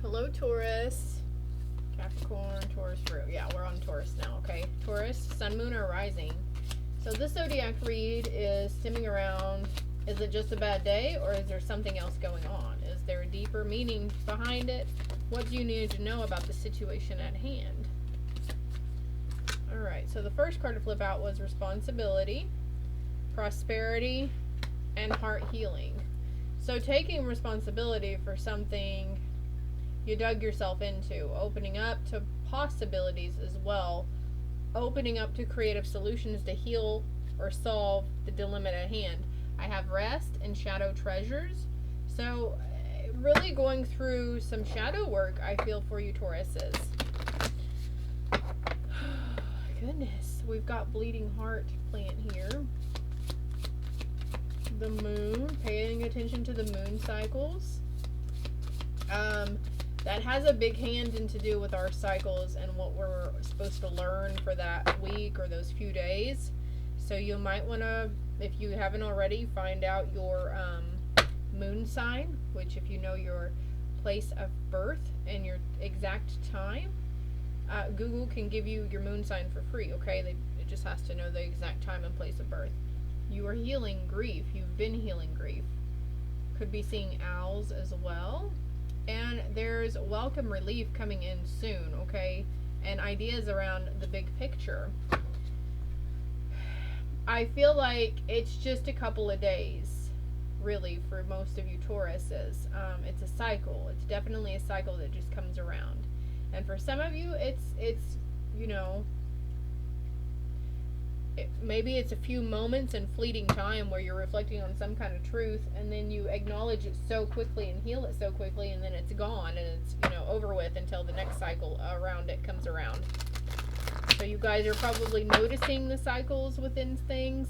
Hello, Taurus. Capricorn, Taurus, yeah, we're on Taurus now, okay? Taurus, sun, moon, or rising. So this zodiac read is stemming around, is it just a bad day, or is there something else going on? Is there a deeper meaning behind it? What do you need to know about the situation at hand? Alright, so the first card to flip out was responsibility, prosperity, and heart healing. So taking responsibility for something you dug yourself into, opening up to possibilities as well, opening up to creative solutions to heal or solve the dilemma at hand. I have rest and shadow treasures. So really going through some shadow work, I feel, for you Tauruses. Goodness, we've got bleeding heart plant here. The moon, paying attention to the moon cycles. That has a big hand in to do with our cycles and what we're supposed to learn for that week or those few days. So you might want to, if you haven't already, find out your moon sign, which if you know your place of birth and your exact time, Google can give you your moon sign for free, okay? It just has to know the exact time and place of birth. You are healing grief. You've been healing grief. Could be seeing owls as well. And there's welcome relief coming in soon, okay? And ideas around the big picture. I feel like it's just a couple of days, really, for most of you Tauruses. It's a cycle. It's definitely a cycle that just comes around. And for some of you, it's you know, maybe it's a few moments and fleeting time where you're reflecting on some kind of truth, and then you acknowledge it so quickly and heal it so quickly, and then it's gone and it's, you know, over with until the next cycle around it comes around. So you guys are probably noticing the cycles within things.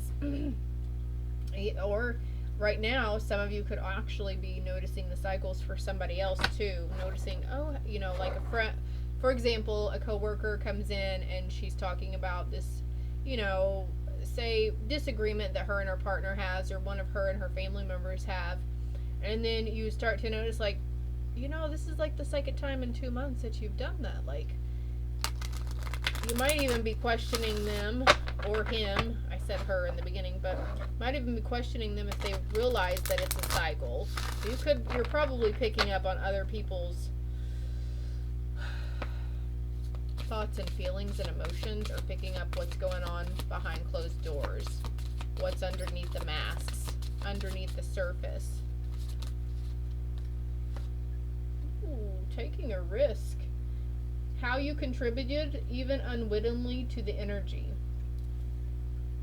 Or right now, some of you could actually be noticing the cycles for somebody else too. Noticing, oh, you know, like a friend, for example, a coworker comes in and she's talking about this, you know, say disagreement that her and her partner has, or one of her and her family members have, and then you start to notice, like, you know, this is like the second time in 2 months that you've done that. Like, you might even be questioning them, or him, I said her in the beginning, but might even be questioning them if they realize that it's a cycle. You're probably picking up on other people's thoughts and feelings and emotions, or picking up what's going on behind closed doors, what's underneath the masks, underneath the surface. Ooh, taking a risk. How you contributed, even unwittingly, to the energy.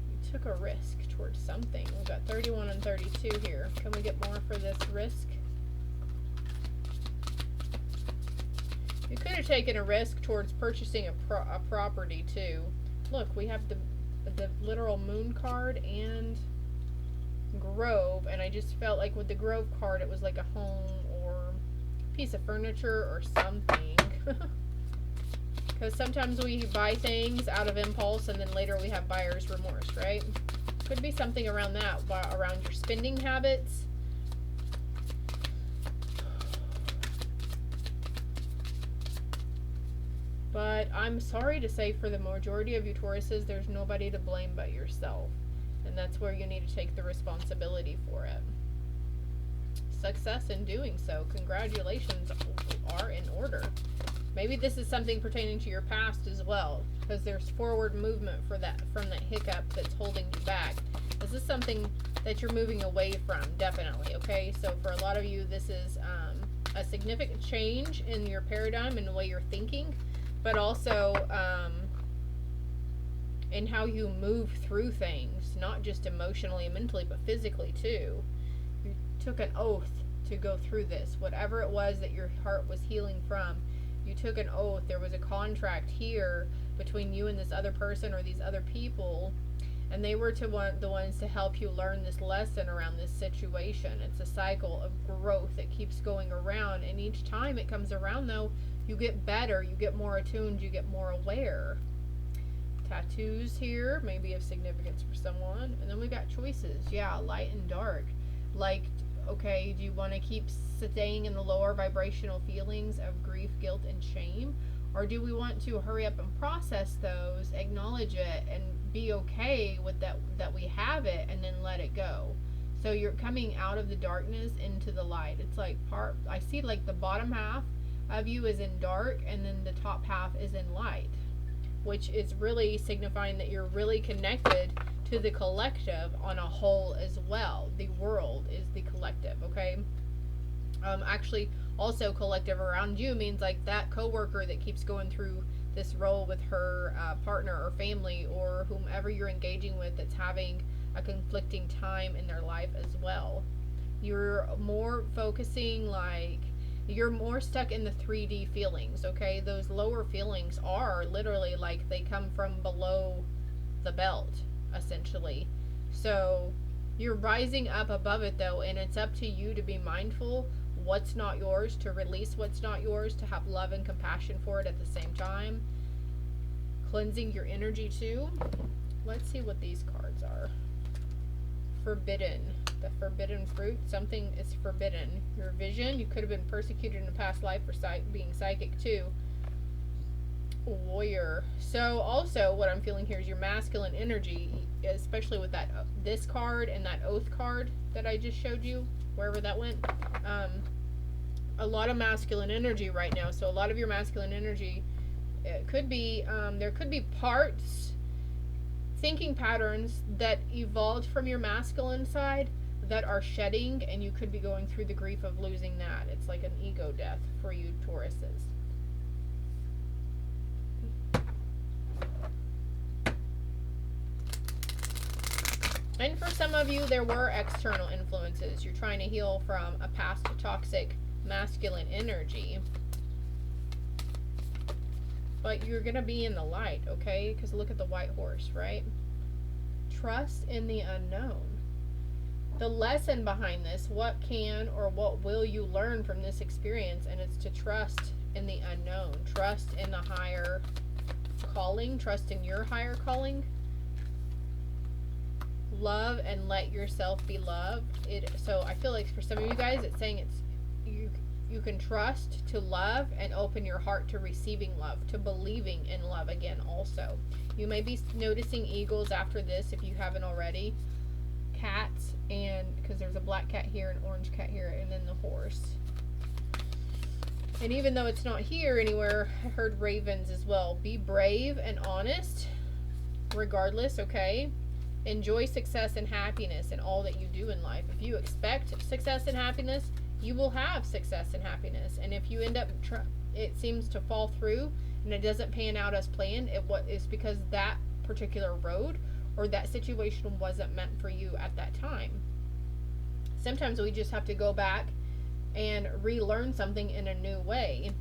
You took a risk towards something. We've got 31 and 32 here. Can we get more for this risk? You could have taken a risk towards purchasing a property too. Look, we have the literal moon card and grove, and I just felt like with the grove card it was like a home or piece of furniture or something. Because sometimes we buy things out of impulse and then later we have buyer's remorse, right? Could be something around that, around your spending habits. But I'm sorry to say, for the majority of you Tauruses, there's nobody to blame but yourself. And that's where you need to take the responsibility for it. Success in doing so. Congratulations are in order. Maybe this is something pertaining to your past as well, because there's forward movement for that, from that hiccup that's holding you back. This is something that you're moving away from, definitely, okay? So for a lot of you, this is a significant change in your paradigm and the way you're thinking, but also in how you move through things, not just emotionally and mentally, but physically too. You took an oath to go through this. Whatever it was that your heart was healing from, you took an oath. There was a contract here between you and this other person or these other people, and they were the ones to help you learn this lesson around this situation. It's a cycle of growth that keeps going around, and each time it comes around, though, you get better, you get more attuned, you get more aware. Tattoos here, maybe of significance for someone. And then we got choices. Yeah, light and dark. Like, okay, do you want to keep staying in the lower vibrational feelings of grief, guilt, and shame? Or do we want to hurry up and process those, acknowledge it, and be okay with that we have it, and then let it go? So you're coming out of the darkness into the light. It's like I see like the bottom half of you is in dark, and then the top half is in light, which is really signifying that you're really connected to the collective on a whole as well. The world is the collective, okay? Actually, also collective around you means like that coworker that keeps going through this role with her partner or family or whomever you're engaging with that's having a conflicting time in their life as well. You're more focusing, like, you're more stuck in the 3D feelings, okay? Those lower feelings are literally like they come from below the belt, essentially. So you're rising up above it though, and it's up to you to be mindful what's not yours, to release what's not yours, to have love and compassion for it at the same time. Cleansing your energy too. Let's see what these cards are. Forbidden. The forbidden fruit. Something is forbidden. Your vision. You could have been persecuted in a past life for being psychic too. Warrior. So also what I'm feeling here is your masculine energy, especially with that this card and that oath card that I just showed you, wherever that went. A lot of masculine energy right now. So a lot of your masculine energy, it could be there could be parts, thinking patterns that evolved from your masculine side that are shedding, and you could be going through the grief of losing that. It's like an ego death for you Tauruses. And for some of you, there were external influences. You're trying to heal from a past toxic masculine energy. But you're going to be in the light, okay? Because look at the white horse, right? Trust in the unknown. The lesson behind this, what can or what will you learn from this experience? And it's to trust in the unknown. Trust in the higher calling. Trust in your higher calling. Love and let yourself be loved. So I feel like for some of you guys, it's saying it's you can trust to love and open your heart to receiving love, to believing in love again also. You may be noticing eagles after this if you haven't already. Cats, and because there's a black cat here, an orange cat here, and then the horse. And even though it's not here anywhere, I heard ravens as well. Be brave and honest regardless, okay? Enjoy success and happiness in all that you do in life. If you expect success and happiness, you will have success and happiness. And if you end up, it seems to fall through and it doesn't pan out as planned, it's because that particular road or that situation wasn't meant for you at that time. Sometimes we just have to go back and relearn something in a new way.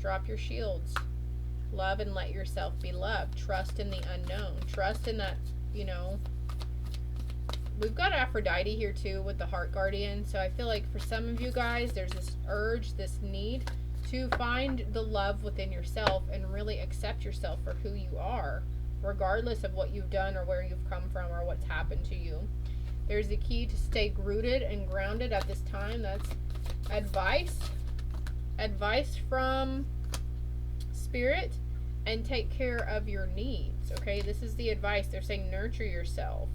Drop your shields. Love and let yourself be loved. Trust in the unknown. Trust in that, we've got Aphrodite here too with the heart guardian. So I feel like for some of you guys, there's this urge, this need to find the love within yourself and really accept yourself for who you are, regardless of what you've done or where you've come from or what's happened to you. There's a key to stay rooted and grounded at this time. That's advice. Advice from Spirit, and take care of your needs, okay? This is the advice. They're saying nurture yourself.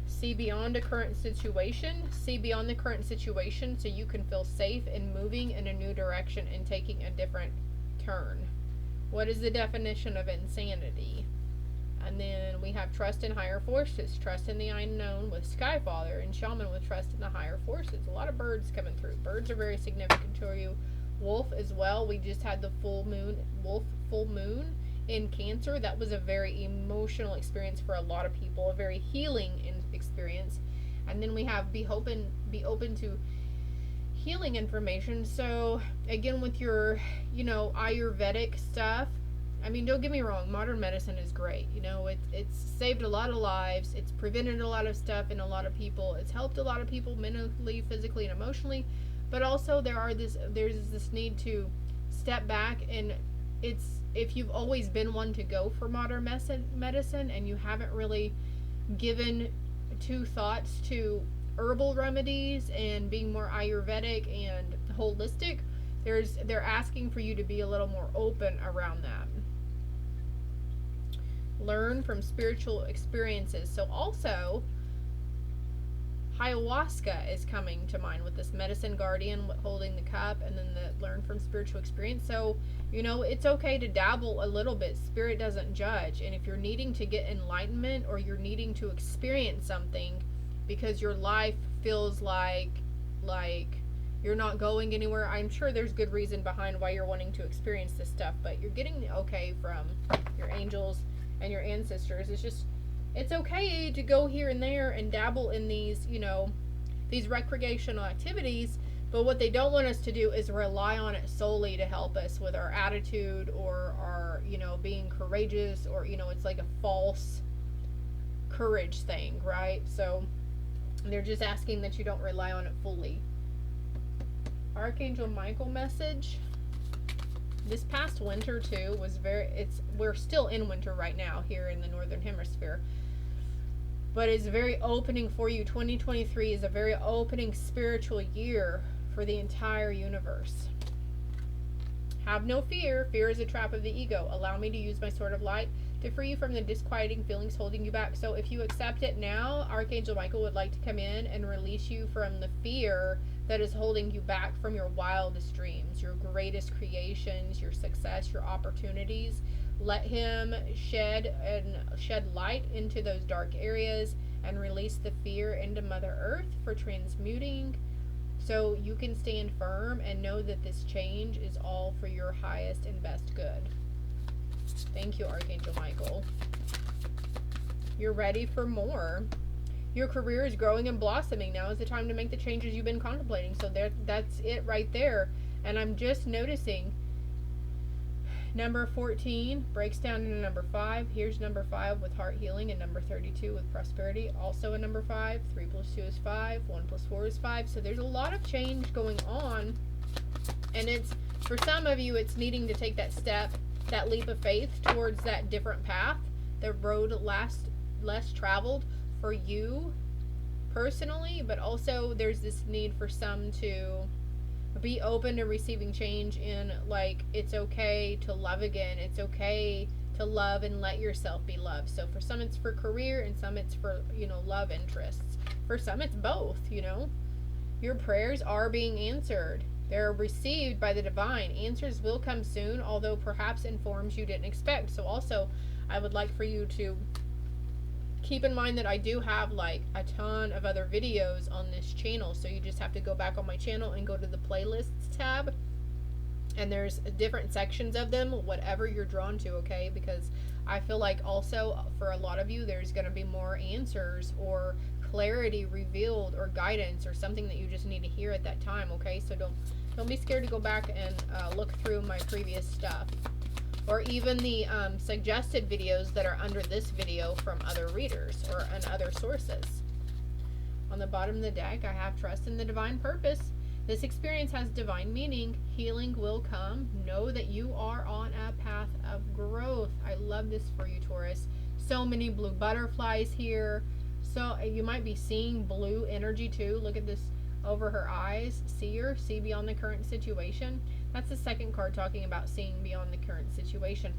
See beyond a current situation. See beyond the current situation so you can feel safe in moving in a new direction and taking a different turn. What is the definition of insanity? And then we have trust in higher forces, trust in the unknown with Sky Father, and Shaman with trust in the higher forces. A lot of birds coming through. Birds are very significant to you. Wolf as well. We just had the full moon in Cancer. That was a very emotional experience for a lot of people, a very healing experience. And then we have be open to healing information. So again, with your Ayurvedic stuff, I mean, don't get me wrong, modern medicine is great. It's saved a lot of lives, it's prevented a lot of stuff in a lot of people, it's helped a lot of people mentally, physically, and emotionally. But also there's this need to step back, and if you've always been one to go for modern medicine and you haven't really given two thoughts to herbal remedies and being more Ayurvedic and holistic, they're asking for you to be a little more open around that. Learn from spiritual experiences. So also, ayahuasca is coming to mind with this medicine guardian holding the cup, and then the learn from spiritual experience. So, it's okay to dabble a little bit. Spirit doesn't judge. And if you're needing to get enlightenment, or you're needing to experience something because your life feels like you're not going anywhere, I'm sure there's good reason behind why you're wanting to experience this stuff, but you're getting the okay from your angels and your ancestors. It's okay to go here and there and dabble in these, these recreational activities, but what they don't want us to do is rely on it solely to help us with our attitude, or our, being courageous, or, it's like a false courage thing, right? So they're just asking that you don't rely on it fully. Archangel Michael message. This past winter too was we're still in winter right now here in the northern hemisphere, but it's very opening for you. 2023 is a very opening spiritual year for the entire universe. Have no fear. Fear is a trap of the ego. Allow me to use my sword of light to free you from the disquieting feelings holding you back. So if you accept it now, Archangel Michael would like to come in and release you from the fear that is holding you back from your wildest dreams, your greatest creations, your success, your opportunities. Let him shed light into those dark areas and release the fear into Mother Earth for transmuting, so you can stand firm and know that this change is all for your highest and best good. Thank you, Archangel Michael. You're ready for more. Your career is growing and blossoming. Now is the time to make the changes you've been contemplating. So that's it right there. And I'm just noticing number 14 breaks down into number 5. Here's number 5 with heart healing, and number 32 with prosperity. Also a number 5. 3 plus 2 is 5. 1 plus 4 is 5. So there's a lot of change going on. And it's, for some of you, it's needing to take that step, that leap of faith towards that different path, the road less traveled for you personally, but also there's this need for some to be open to receiving change in, like, it's okay to love again. It's okay to love and let yourself be loved. So for some it's for career, and some it's for, love interests. For some it's both, Your prayers are being answered. They're received by the divine. Answers will come soon, although perhaps in forms you didn't expect. So also, I would like for you to keep in mind that I do have like a ton of other videos on this channel. So you just have to go back on my channel and go to the playlists tab. And there's different sections of them, whatever you're drawn to, okay? Because I feel like also for a lot of you, there's going to be more answers or clarity revealed or guidance or something that you just need to hear at that time, okay? So don't be scared to go back and look through my previous stuff, or even the suggested videos that are under this video from other readers or and other sources. On the bottom of the deck, I have trust in the divine purpose. This experience has divine meaning. Healing will come. Know that you are on a path of growth. I love this for you, Taurus. So many blue butterflies here. So you might be seeing blue energy too. Look at this over her eyes. See beyond the current situation. That's the second card talking about seeing beyond the current situation.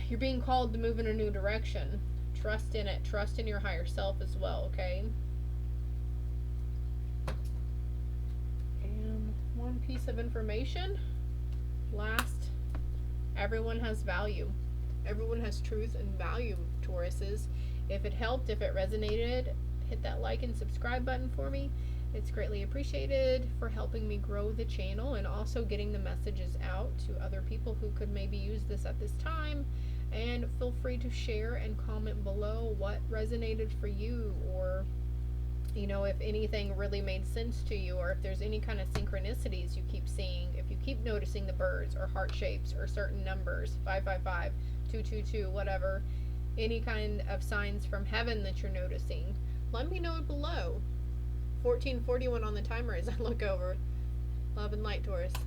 You're being called to move in a new direction. Trust in it. Trust in your higher self as well, okay? And one piece of information. Last, everyone has value. Everyone has truth and value, Tauruses. If it helped, if it resonated, hit that like and subscribe button for me. It's greatly appreciated for helping me grow the channel and also getting the messages out to other people who could maybe use this at this time. And feel free to share and comment below what resonated for you, or if anything really made sense to you, or if there's any kind of synchronicities you keep seeing, if you keep noticing the birds or heart shapes or certain numbers, 555, 222, whatever, any kind of signs from heaven that you're noticing, let me know below. 1441 on the timer as I look over. Love and light, Taurus.